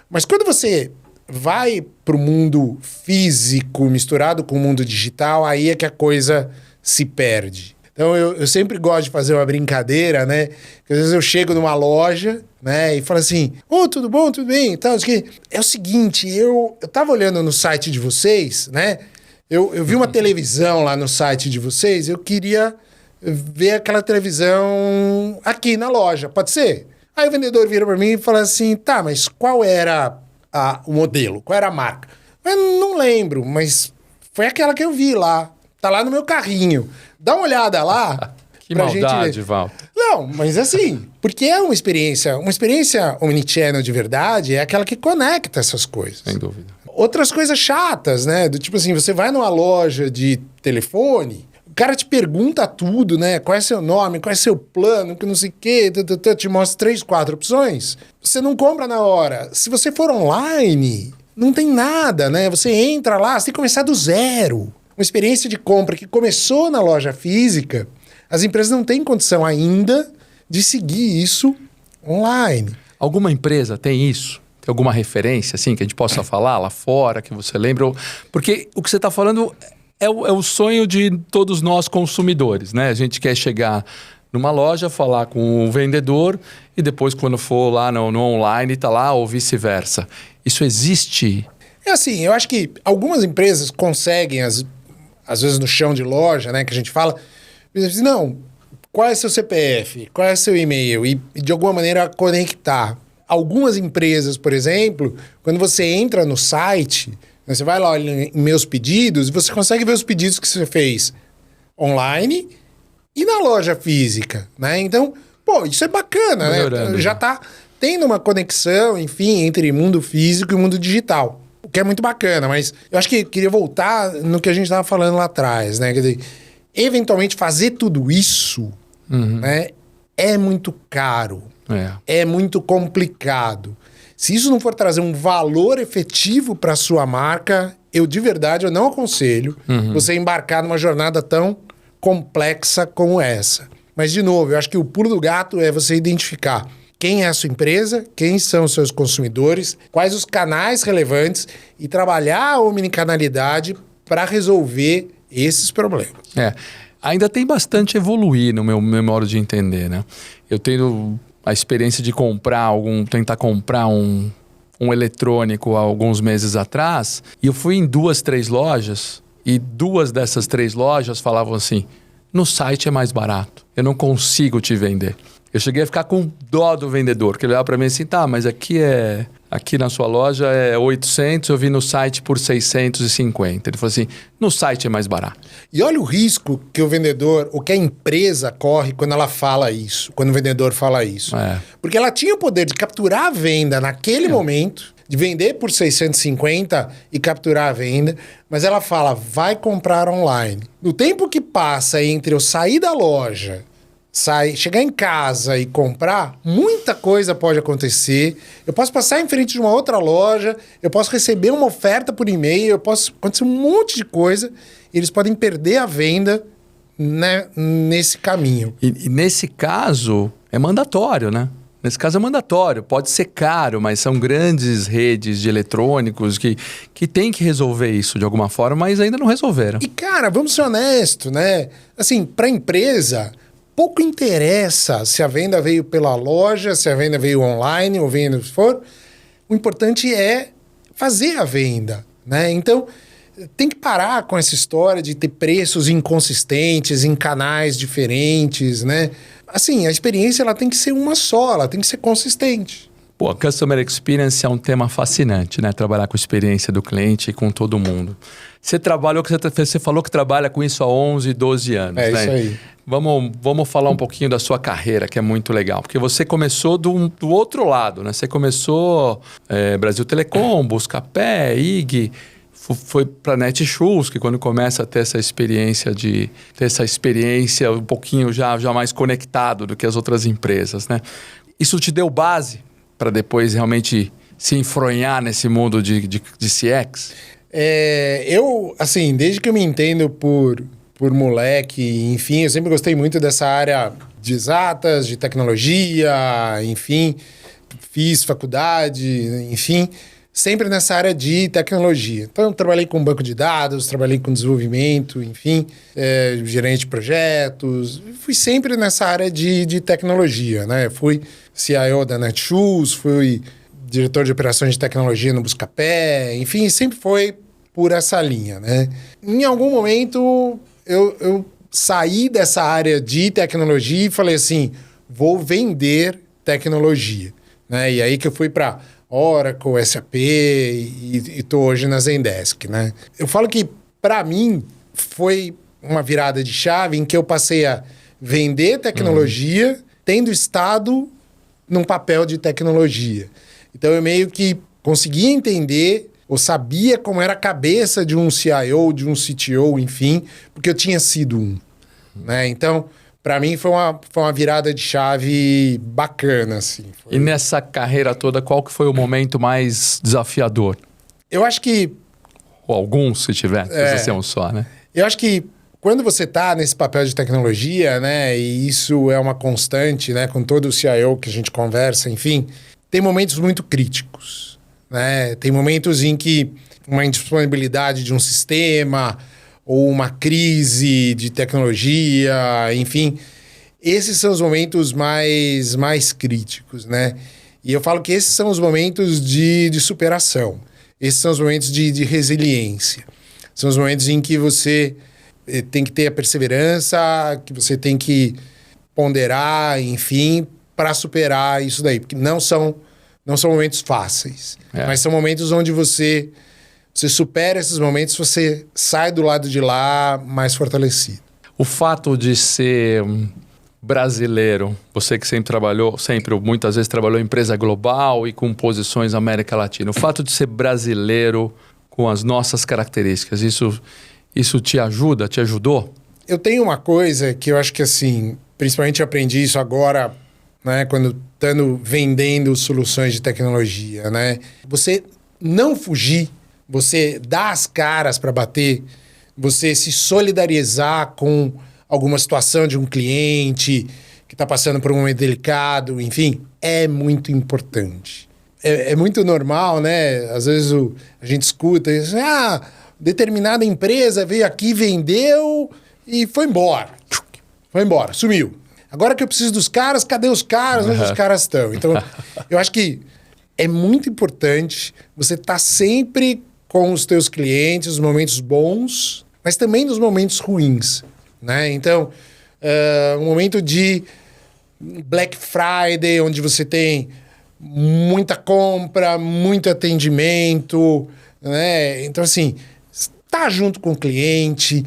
Mas quando você vai para o mundo físico misturado com o mundo digital, aí é que a coisa se perde. Então eu sempre gosto de fazer uma brincadeira, né? Às vezes eu chego numa loja, né, e falo assim, tudo bom, tudo bem? Então, é o seguinte, eu tava olhando no site de vocês, né? Eu vi uma televisão lá no site de vocês, eu queria ver aquela televisão aqui na loja, pode ser? Aí o vendedor vira para mim e fala assim, tá, mas qual era o modelo? Qual era a marca? Eu não lembro, mas foi aquela que eu vi lá. Tá lá no meu carrinho. Dá uma olhada lá. Que maldade, Val. Não, mas assim, porque é uma experiência omnichannel de verdade é aquela que conecta essas coisas. Sem dúvida. Outras coisas chatas, né? Do tipo assim, você vai numa loja de telefone, o cara te pergunta tudo, né? Qual é seu nome, qual é seu plano, que não sei o quê, te mostra 3, 4 opções. Você não compra na hora. Se você for online, não tem nada, né? Você entra lá, você tem que começar do zero. Uma experiência de compra que começou na loja física, as empresas não têm condição ainda de seguir isso online. Alguma empresa tem isso? Tem alguma referência, assim, que a gente possa falar lá fora, que você lembra? Porque o que você está falando é o sonho de todos nós consumidores, né? A gente quer chegar numa loja, falar com o vendedor e depois, quando for lá no online, tá lá ou vice-versa. Isso existe? É assim, eu acho que algumas empresas conseguem, às vezes no chão de loja, né, que a gente fala, não, qual é seu CPF, qual é seu e-mail, e de alguma maneira conectar. Algumas empresas, por exemplo, quando você entra no site, né, você vai lá em meus pedidos, você consegue ver os pedidos que você fez online e na loja física, né? Então, isso é bacana, né? Já está tendo uma conexão, enfim, entre mundo físico e mundo digital. O que é muito bacana, mas eu acho que queria voltar no que a gente estava falando lá atrás, né? Quer dizer, eventualmente fazer tudo isso, né, é muito caro, é muito complicado. Se isso não for trazer um valor efetivo para a sua marca, de verdade, eu não aconselho você embarcar numa jornada tão complexa como essa. Mas, de novo, eu acho que o pulo do gato é você identificar quem é a sua empresa, quem são os seus consumidores, quais os canais relevantes e trabalhar a omnicanalidade para resolver esses problemas. Ainda tem bastante a evoluir no meu modo de entender, né? Eu tenho a experiência de tentar comprar um eletrônico há alguns meses atrás e eu fui em 2, 3 lojas e 2 dessas 3 lojas falavam assim, no site é mais barato, eu não consigo te vender. Eu cheguei a ficar com dó do vendedor, que ele olhava para mim assim, tá, mas aqui na sua loja é 800, eu vi no site por 650. Ele falou assim, no site é mais barato. E olha o risco que o vendedor, ou que a empresa corre quando ela fala isso, quando o vendedor fala isso. Porque ela tinha o poder de capturar a venda naquele momento, de vender por 650 e capturar a venda, mas ela fala, vai comprar online. No tempo que passa entre eu sair da loja, chegar em casa e comprar, muita coisa pode acontecer. Eu posso passar em frente de uma outra loja, eu posso receber uma oferta por e-mail, acontecer um monte de coisa, e eles podem perder a venda, né, nesse caminho. E nesse caso, é mandatório, né? Nesse caso é mandatório, pode ser caro, mas são grandes redes de eletrônicos que têm que resolver isso de alguma forma, mas ainda não resolveram. E cara, vamos ser honestos, né? Assim, para a empresa, pouco interessa se a venda veio pela loja, se a venda veio online ou venda se for. O importante é fazer a venda, né? Então, tem que parar com essa história de ter preços inconsistentes em canais diferentes, né? Assim, a experiência ela tem que ser uma só, ela tem que ser consistente. Pô, a Customer Experience é um tema fascinante, né? Trabalhar com a experiência do cliente e com todo mundo. Você falou que trabalha com isso há 11, 12 anos, né? Isso aí. Vamos falar um pouquinho da sua carreira, que é muito legal. Porque você começou do outro lado, né? Você começou Brasil Telecom, Buscapé, IG, foi para Netshoes, que quando começa a ter essa experiência um pouquinho já mais conectado do que as outras empresas, né? Isso te deu base para depois realmente se enfronhar nesse mundo de CX? Eu, assim, desde que eu me entendo por moleque, enfim, eu sempre gostei muito dessa área de exatas, de tecnologia, enfim, fiz faculdade, enfim, sempre nessa área de tecnologia. Então, trabalhei com banco de dados, trabalhei com desenvolvimento, enfim, gerente de projetos, fui sempre nessa área de tecnologia, né? Fui CIO da Netshoes, fui diretor de operações de tecnologia no Buscapé, enfim, sempre foi por essa linha, né? Em algum momento, eu saí dessa área de tecnologia e falei assim, vou vender tecnologia, né? E aí que eu fui para Oracle, SAP e estou hoje na Zendesk, né? Eu falo que, para mim, foi uma virada de chave em que eu passei a vender tecnologia tendo estado num papel de tecnologia. Então, eu meio que conseguia entender ou sabia como era a cabeça de um CIO, de um CTO, enfim, porque eu tinha sido um, né? Então, para mim, foi uma virada de chave bacana, assim. E nessa carreira toda, qual que foi o momento mais desafiador? Eu acho que... Ou alguns, se tiver, precisa ser um só, né? Eu acho que quando você está nesse papel de tecnologia, né, e isso é uma constante, né, com todo o CIO que a gente conversa, enfim, tem momentos muito críticos, né? Tem momentos em que uma indisponibilidade de um sistema ou uma crise de tecnologia, enfim, esses são os momentos mais críticos, né? E eu falo que esses são os momentos de superação, esses são os momentos de resiliência, são os momentos em que você tem que ter a perseverança, que você tem que ponderar, enfim, para superar isso daí. Porque não são momentos fáceis, mas são momentos onde você supera esses momentos, você sai do lado de lá mais fortalecido. O fato de ser brasileiro, você que muitas vezes trabalhou em empresa global e com posições na América Latina, o fato de ser brasileiro com as nossas características, isso te ajuda, te ajudou? Eu tenho uma coisa que eu acho que, assim, principalmente eu aprendi isso agora, né, quando estando vendendo soluções de tecnologia, né? Você não fugir, você dar as caras para bater, você se solidarizar com alguma situação de um cliente que está passando por um momento delicado, enfim, é muito importante. É muito normal, né? Às vezes a gente escuta isso, determinada empresa veio aqui, vendeu e foi embora. Foi embora, sumiu. Agora que eu preciso dos caras, cadê os caras? Onde os caras estão? Então, eu acho que é muito importante você estar sempre com os teus clientes, nos momentos bons, mas também nos momentos ruins, né? Então, um momento de Black Friday, onde você tem muita compra, muito atendimento, né? Então, assim, estar junto com o cliente,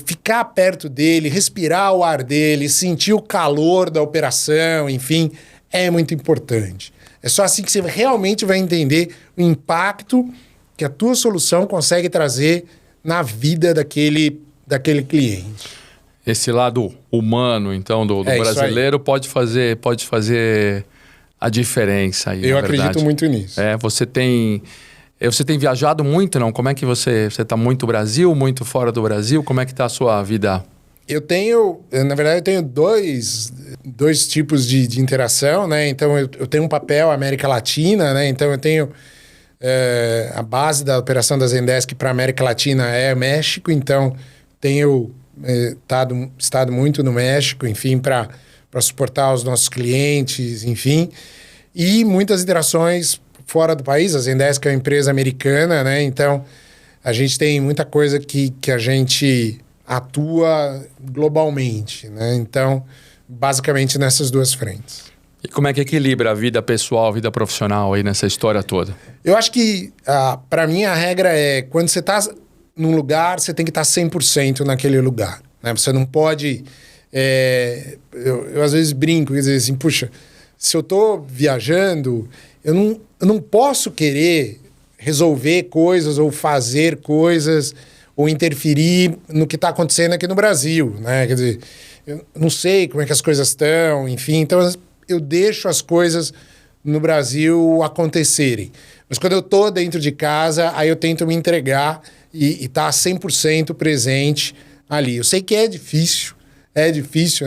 ficar perto dele, respirar o ar dele, sentir o calor da operação, enfim, é muito importante. É só assim que você realmente vai entender o impacto que a tua solução consegue trazer na vida daquele cliente. Esse lado humano, então, do brasileiro pode fazer a diferença aí, eu acredito muito nisso. Você tem viajado muito, não? Como é que você está muito no Brasil, muito fora do Brasil? Como é que está a sua vida? Na verdade, eu tenho dois tipos de interação, né? Então, eu tenho um papel América Latina, né? Então, eu tenho a base da operação da Zendesk para a América Latina é México, então tenho estado muito no México, enfim, para suportar os nossos clientes, enfim, e muitas interações fora do país. A Zendesk é uma empresa americana, né? Então, a gente tem muita coisa que a gente atua globalmente, né? Então, basicamente nessas duas frentes. E como é que equilibra a vida pessoal, a vida profissional aí nessa história toda? Eu acho que, para mim, a regra é quando você está num lugar, você tem que estar 100% naquele lugar. Né? Você não pode... eu às vezes brinco e dizer assim, puxa, se eu estou viajando, eu não posso querer resolver coisas ou fazer coisas ou interferir no que está acontecendo aqui no Brasil. Né? Quer dizer, eu não sei como é que as coisas estão, enfim. Então, eu deixo as coisas no Brasil acontecerem. Mas quando eu estou dentro de casa, aí eu tento me entregar e estar 100% presente ali. Eu sei que é difícil,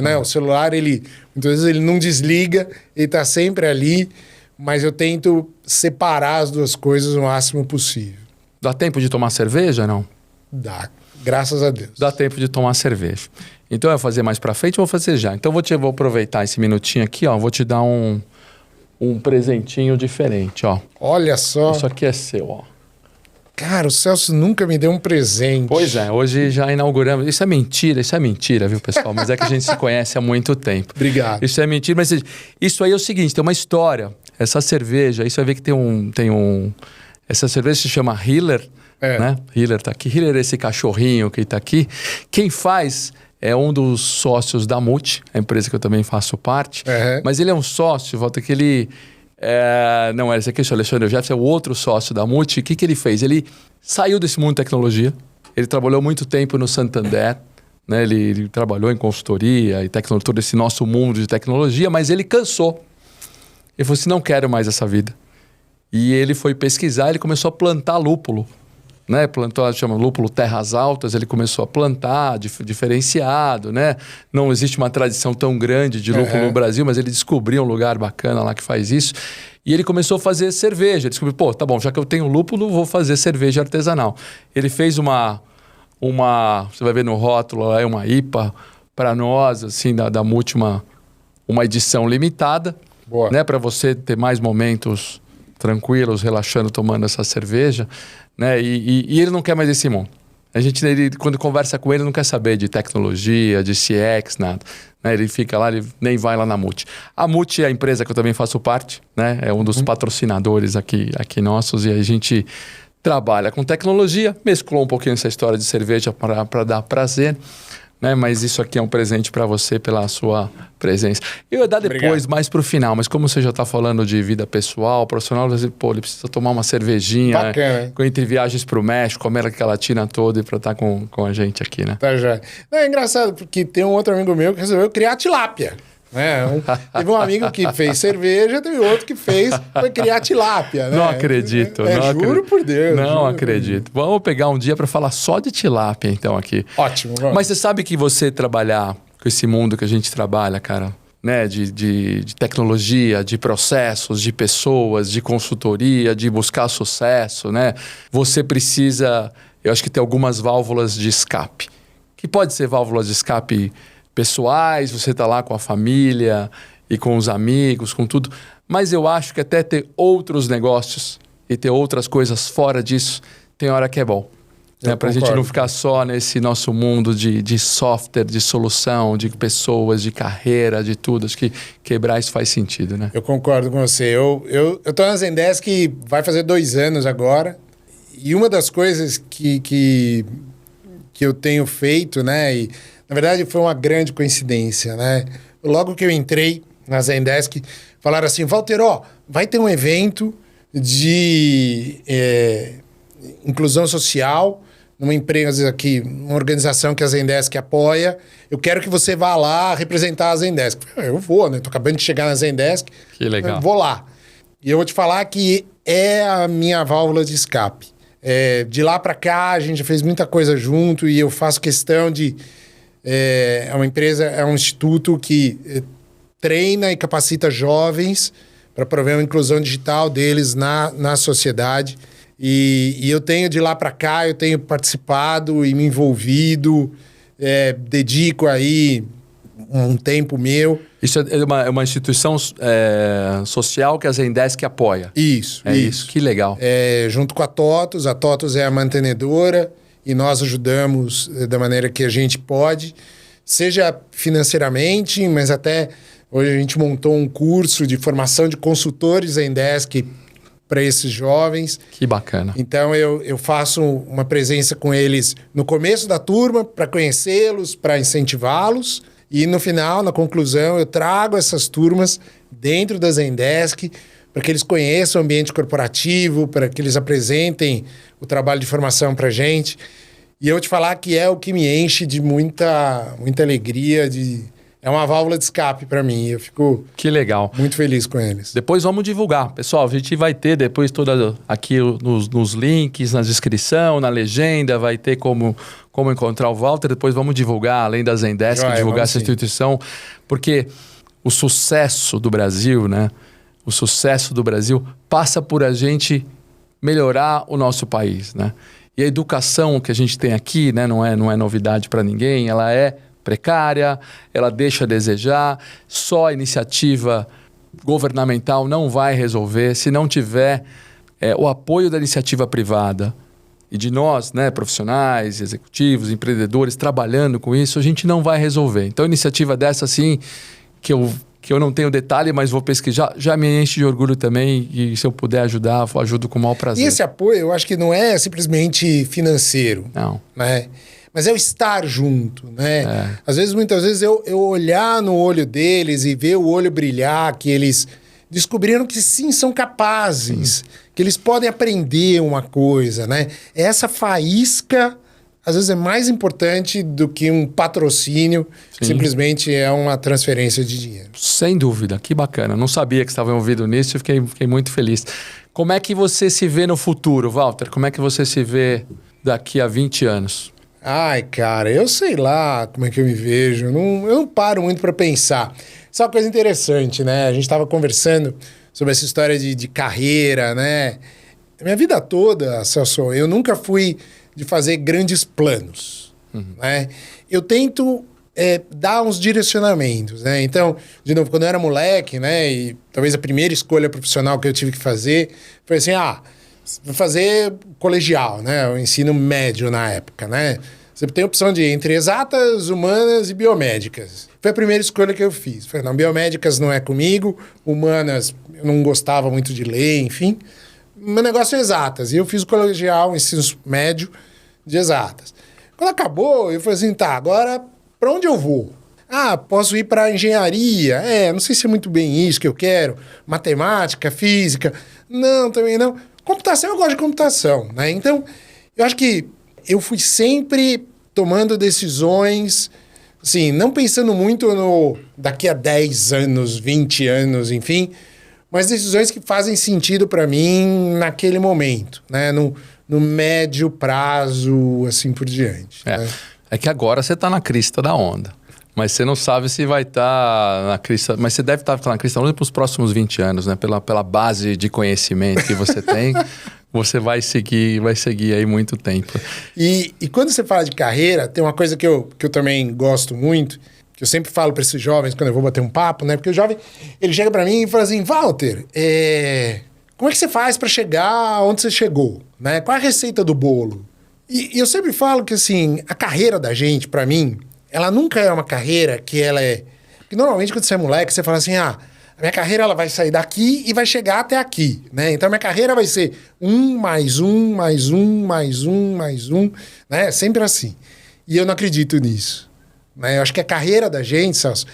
né? O celular, muitas vezes ele não desliga, ele está sempre ali, mas eu tento separar as duas coisas o máximo possível. Dá tempo de tomar cerveja, não? Dá, graças a Deus. Dá tempo de tomar cerveja. Então, eu vou fazer mais pra frente ou vou fazer já? Então, vou aproveitar esse minutinho aqui, ó. Vou te dar um presentinho diferente, ó. Olha só. Isso aqui é seu, ó. Cara, o Celso nunca me deu um presente. Pois é, hoje já inauguramos. Isso é mentira, viu, pessoal? Mas é que a gente se conhece há muito tempo. Obrigado. Isso é mentira, mas isso aí é o seguinte, tem uma história. Essa cerveja, aí você vai ver que tem um... Essa cerveja se chama Hiller, né? Hiller tá aqui. Hiller é esse cachorrinho que tá aqui. Quem faz... É um dos sócios da Multi, a empresa que eu também faço parte. Uhum. Mas ele é um sócio, volta que ele... não, esse aqui é o Alexandre Jefferson, é o outro sócio da Multi. O que ele fez? Ele saiu desse mundo de tecnologia. Ele trabalhou muito tempo no Santander. Né? Ele trabalhou em consultoria e tecnologia, todo esse nosso mundo de tecnologia, mas ele cansou. Ele falou assim, não quero mais essa vida. E ele foi pesquisar, ele começou a plantar lúpulo. Né? Plantou, chama lúpulo terras altas, ele começou a plantar, diferenciado, né? Não existe uma tradição tão grande de lúpulo no Brasil, mas ele descobriu um lugar bacana lá que faz isso. E ele começou a fazer cerveja. Ele descobriu, pô, tá bom, já que eu tenho lúpulo, vou fazer cerveja artesanal. Ele fez uma você vai ver no rótulo lá, é uma IPA para nós, assim, da Multi, uma edição limitada, né? Para você ter mais momentos tranquilos, relaxando, tomando essa cerveja. Né? E ele não quer mais esse mundo. Ele, quando conversa com ele, não quer saber de tecnologia, de CX, nada. Né? Ele fica lá, ele nem vai lá na Multi. A Multi é a empresa que eu também faço parte, né? É um dos patrocinadores aqui nossos, e a gente trabalha com tecnologia, mesclou um pouquinho essa história de cerveja para dar prazer. Né? Mas isso aqui é um presente para você pela sua presença. Eu ia dar depois, mais pro final, mas como você já está falando de vida pessoal, profissional, você, pô, ele precisa tomar uma cervejinha. Bacana. Entre viagens pro México, comer aquela Latina toda e para estar com a gente aqui, né? Tá já. É engraçado, porque tem um outro amigo meu que resolveu criar tilápia. Né? Teve um amigo que fez cerveja, teve outro que foi criar tilápia. Né? Não acredito. Juro por Deus. Não acredito. Vamos pegar um dia para falar só de tilápia, então, aqui. Ótimo. Vamos. Mas você sabe que você trabalhar com esse mundo que a gente trabalha, cara, né? De tecnologia, de processos, de pessoas, de consultoria, de buscar sucesso, né? Você precisa, eu acho que ter algumas válvulas de escape. Que pode ser válvulas de escape pessoais, você está lá com a família e com os amigos, com tudo. Mas eu acho que até ter outros negócios e ter outras coisas fora disso, tem hora que é bom. Né? Para a gente não ficar só nesse nosso mundo de software, de solução, de pessoas, de carreira, de tudo. Acho que quebrar isso faz sentido, né? Eu concordo com você. Eu tô na Zendesk, vai fazer 2 anos agora. E uma das coisas que eu tenho feito, né? E, na verdade, foi uma grande coincidência, né? Logo que eu entrei na Zendesk, falaram assim, Walter, vai ter um evento de inclusão social numa empresa aqui, uma organização que a Zendesk apoia. Eu quero que você vá lá representar a Zendesk. Eu vou, né? Tô acabando de chegar na Zendesk. Que legal. Eu vou lá. E eu vou te falar que é a minha válvula de escape. De lá para cá, a gente já fez muita coisa junto e eu faço questão de... É uma empresa, é um instituto que treina e capacita jovens para prover uma inclusão digital deles na sociedade. E eu tenho de lá para cá, eu tenho participado e me envolvido, dedico aí um tempo meu. Isso é uma instituição social que a Zendesk apoia. Isso. Isso. Que legal. Junto com a TOTUS é a mantenedora e nós ajudamos da maneira que a gente pode, seja financeiramente, mas até Hoje a gente montou um curso de formação de consultores Zendesk para esses jovens. Que bacana. Então eu faço uma presença com eles no começo da turma para conhecê-los, para incentivá-los. E no final, na conclusão, eu trago essas turmas dentro da Zendesk para que eles conheçam o ambiente corporativo, para que eles apresentem o trabalho de formação para a gente. E eu vou te falar que é o que me enche de muita alegria, é uma válvula de escape para mim. Eu fico que legal. Muito feliz com eles. Depois vamos divulgar. Pessoal, a gente vai ter depois toda aqui nos links, na descrição, na legenda, vai ter como encontrar o Walter. Depois vamos divulgar, além da Zendesk, divulgar essa instituição. Porque o sucesso do Brasil, né? O sucesso do Brasil passa por a gente melhorar o nosso país, né? E a educação que a gente tem aqui, né, não é novidade para ninguém, ela é precária, ela deixa a desejar, só a iniciativa governamental não vai resolver se não tiver o apoio da iniciativa privada e de nós, né, profissionais, executivos, empreendedores, trabalhando com isso, a gente não vai resolver. Então, iniciativa dessa, assim, que eu não tenho detalhe, mas vou pesquisar, já me enche de orgulho também e se eu puder ajudar, eu ajudo com o maior prazer. E esse apoio, eu acho que não é simplesmente financeiro. Não. Né? Mas é o estar junto, né? Muitas vezes, eu olhar no olho deles e ver o olho brilhar, que eles descobriram que sim, são capazes, que eles podem aprender uma coisa, né? Essa faísca, às vezes, é mais importante do que um patrocínio, que simplesmente é uma transferência de dinheiro. Sem dúvida, que bacana. Não sabia que estava envolvido nisso e fiquei muito feliz. Como é que você se vê no futuro, Walter? Como é que você se vê daqui a 20 anos? Ai, cara, eu sei lá como é que eu me vejo. Eu não paro muito para pensar. Isso é uma coisa interessante, né? A gente estava conversando sobre essa história de carreira, né? A minha vida toda, Celso, eu nunca fui de fazer grandes planos, né? Eu tento dar uns direcionamentos, né? Então, de novo, quando eu era moleque, né? E talvez a primeira escolha profissional que eu tive que fazer foi assim, vou fazer colegial, né? O ensino médio na época, né? Você tem a opção de entre exatas, humanas e biomédicas. Foi a primeira escolha que eu fiz. Falei, não, biomédicas não é comigo, humanas eu não gostava muito de ler, enfim. Meu negócio é exatas. E eu fiz o colegial, o ensino médio de exatas. Quando acabou, eu falei assim, tá, agora para onde eu vou? Posso ir para engenharia. Não sei se é muito bem isso que eu quero. Matemática, física. Não, também não. Computação, eu gosto de computação, né? Então, eu acho que eu fui sempre tomando decisões, assim, não pensando muito no daqui a 10 anos, 20 anos, enfim, mas decisões que fazem sentido para mim naquele momento, né? No médio prazo, assim por diante. Né? É que agora você está na crista da onda. Mas você não sabe se vai estar na crista... Mas você deve estar na crista da onda para os próximos 20 anos, né? Pela base de conhecimento que você tem, você vai seguir aí muito tempo. E quando você fala de carreira, tem uma coisa que eu também gosto muito, que eu sempre falo para esses jovens quando eu vou bater um papo, né? Porque o jovem, ele chega para mim e fala assim, Walter, como é que você faz para chegar onde você chegou? Né? Qual é a receita do bolo? E eu sempre falo que, assim, a carreira da gente, para mim... ela nunca é uma carreira que ela é... Porque normalmente quando você é moleque, você fala assim, a minha carreira ela vai sair daqui e vai chegar até aqui, né? Então a minha carreira vai ser 1 mais 1, mais 1, mais 1, mais 1, né? Sempre assim. E eu não acredito nisso. Né? Eu acho que a carreira da gente, Celso,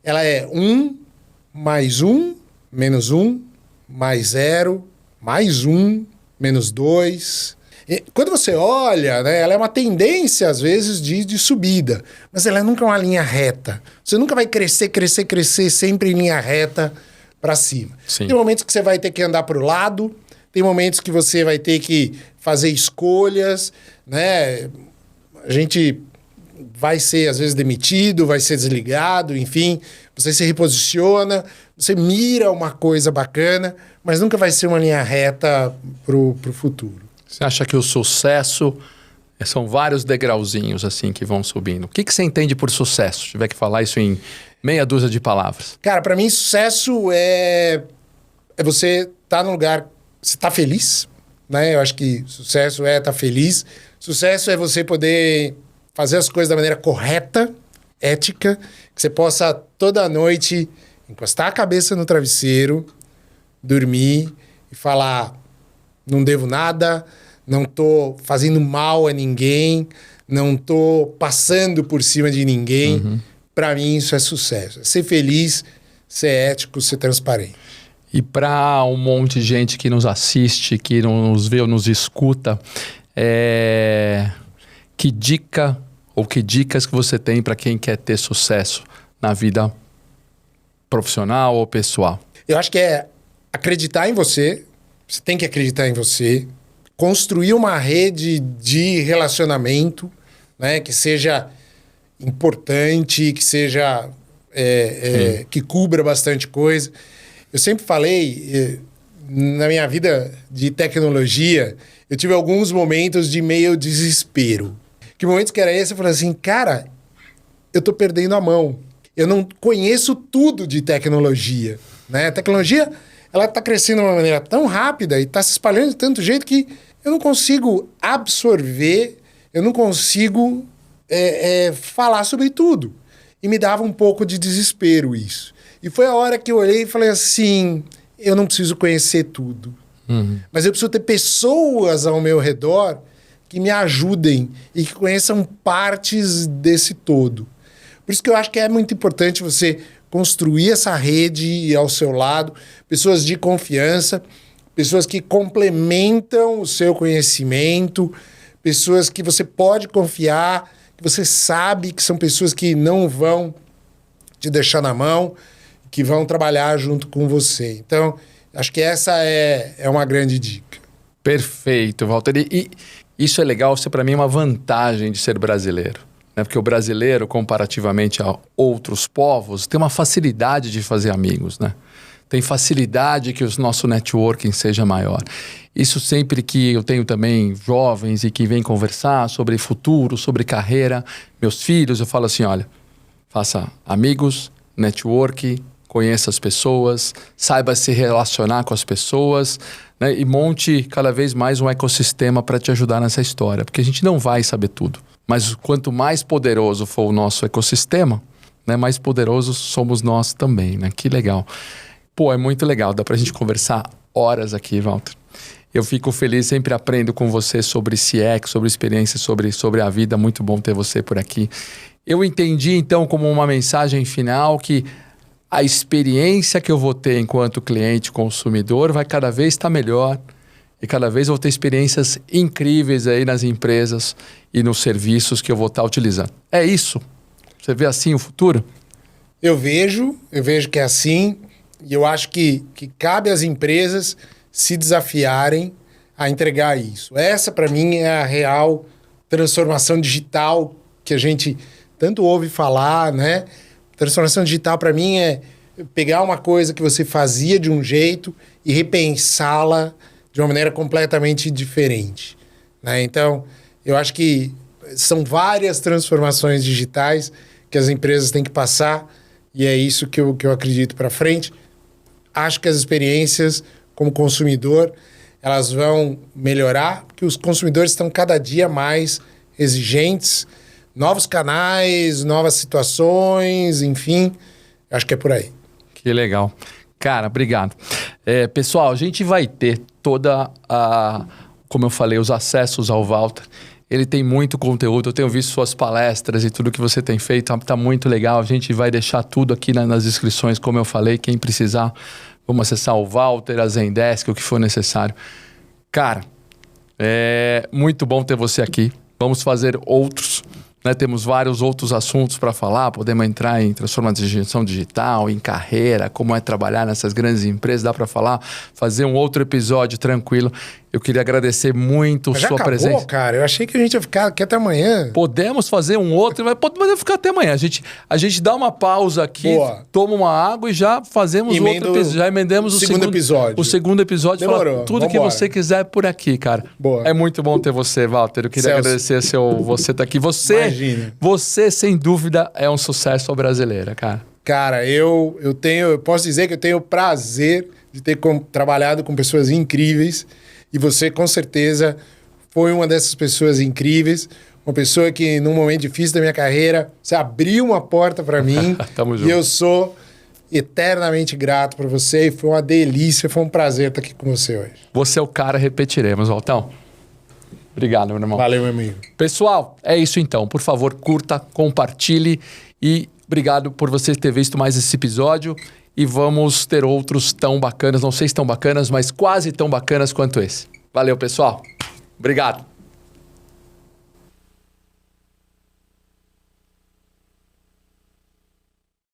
ela é 1, mais 1, menos 1, mais 0, mais 1, menos 2... Quando você olha, né, ela é uma tendência, às vezes, de subida. Mas ela nunca é uma linha reta. Você nunca vai crescer sempre em linha reta para cima. Sim. Tem momentos que você vai ter que andar para o lado, tem momentos que você vai ter que fazer escolhas, né? A gente vai ser, às vezes, demitido, vai ser desligado, enfim. Você se reposiciona, você mira uma coisa bacana, mas nunca vai ser uma linha reta pro futuro. Você acha que o sucesso são vários degrauzinhos assim que vão subindo? O que você entende por sucesso? Se tiver que falar isso em meia dúzia de palavras. Cara, para mim sucesso é você estar num lugar, você tá feliz, né? Eu acho que sucesso é estar feliz. Sucesso é você poder fazer as coisas da maneira correta, ética, que você possa toda noite encostar a cabeça no travesseiro, dormir e falar: não devo nada, não tô fazendo mal a ninguém, não tô passando por cima de ninguém. Para mim, isso é sucesso. É ser feliz, ser ético, ser transparente. E para um monte de gente que nos assiste, que nos vê ou nos escuta, que dica ou que dicas que você tem para quem quer ter sucesso na vida profissional ou pessoal? Eu acho que é acreditar em você. Você tem que acreditar em você. Construir uma rede de relacionamento, né, que seja importante, que seja que cubra bastante coisa. Eu sempre falei, na minha vida de tecnologia, eu tive alguns momentos de meio desespero. Que momentos que era esse? Eu falei assim, cara, eu tô perdendo a mão. Eu não conheço tudo de tecnologia, né? A tecnologia, ela tá crescendo de uma maneira tão rápida e tá se espalhando de tanto jeito que eu não consigo absorver, eu não consigo falar sobre tudo. E me dava um pouco de desespero isso. E foi a hora que eu olhei e falei assim, eu não preciso conhecer tudo. Mas eu preciso ter pessoas ao meu redor que me ajudem e que conheçam partes desse todo. Por isso que eu acho que é muito importante você construir essa rede ao seu lado, pessoas de confiança, pessoas que complementam o seu conhecimento, pessoas que você pode confiar, que você sabe que são pessoas que não vão te deixar na mão, que vão trabalhar junto com você. Então, acho que essa é uma grande dica. Perfeito, Walter. E isso é legal, isso para mim é uma vantagem de ser brasileiro. Né? Porque o brasileiro, comparativamente a outros povos, tem uma facilidade de fazer amigos, né? Tem facilidade que o nosso networking seja maior. Isso sempre que eu tenho também jovens e que vêm conversar sobre futuro, sobre carreira, meus filhos, eu falo assim, olha, faça amigos, network, conheça as pessoas, saiba se relacionar com as pessoas, né? E monte cada vez mais um ecossistema para te ajudar nessa história, porque a gente não vai saber tudo. Mas quanto mais poderoso for o nosso ecossistema, né, mais poderosos somos nós também, né? Que legal. Pô, é muito legal, dá pra gente conversar horas aqui, Walter. Eu fico feliz, sempre aprendo com você sobre CX, sobre experiência, sobre a vida. Muito bom ter você por aqui. Eu entendi, então, como uma mensagem final que a experiência que eu vou ter enquanto cliente consumidor vai cada vez estar melhor e cada vez eu vou ter experiências incríveis aí nas empresas e nos serviços que eu vou estar utilizando. É isso? Você vê assim o futuro? Eu vejo que é assim. E eu acho que cabe às empresas se desafiarem a entregar isso. Essa, para mim, é a real transformação digital que a gente tanto ouve falar, né? Transformação digital, para mim, é pegar uma coisa que você fazia de um jeito e repensá-la de uma maneira completamente diferente, né? Então, eu acho que são várias transformações digitais que as empresas têm que passar e é isso que eu acredito para frente. Acho que as experiências como consumidor, elas vão melhorar, porque os consumidores estão cada dia mais exigentes, novos canais, novas situações, enfim, acho que é por aí. Que legal. Cara, obrigado. Pessoal, a gente vai ter como eu falei, os acessos ao Walter. Ele tem muito conteúdo, eu tenho visto suas palestras e tudo que você tem feito, tá muito legal. A gente vai deixar tudo aqui nas descrições, como eu falei, quem precisar, vamos acessar o Walter, a Zendesk, o que for necessário. Cara, é muito bom ter você aqui. Vamos fazer outros, né? Temos vários outros assuntos para falar, podemos entrar em transformação digital, em carreira, como é trabalhar nessas grandes empresas, dá para falar, fazer um outro episódio tranquilo. Eu queria agradecer muito Mas já sua acabou, presença. Cara, eu achei que a gente ia ficar aqui até amanhã. Podemos fazer um outro, mas podemos ficar até amanhã. A gente dá uma pausa aqui, toma uma água e já fazemos outro episódio. Já emendemos o segundo episódio. O segundo episódio, fala tudo que você quiser por aqui, cara. Boa. É muito bom ter você, Walter. Eu queria agradecer você estar aqui. Imagina. Você, sem dúvida, é um sucesso brasileira, cara. Cara, eu posso dizer que eu tenho o prazer de ter trabalhado com pessoas incríveis. E você, com certeza, foi uma dessas pessoas incríveis. Uma pessoa que, num momento difícil da minha carreira, você abriu uma porta para mim. Tamo junto. E eu sou eternamente grato por você e foi uma delícia, foi um prazer estar aqui com você hoje. Você é o cara, repetiremos, Valtão. Obrigado, meu irmão. Valeu, meu amigo. Pessoal, é isso então. Por favor, curta, compartilhe e obrigado por você ter visto mais esse episódio e vamos ter outros tão bacanas, não sei se tão bacanas, mas quase tão bacanas quanto esse. Valeu, pessoal. Obrigado.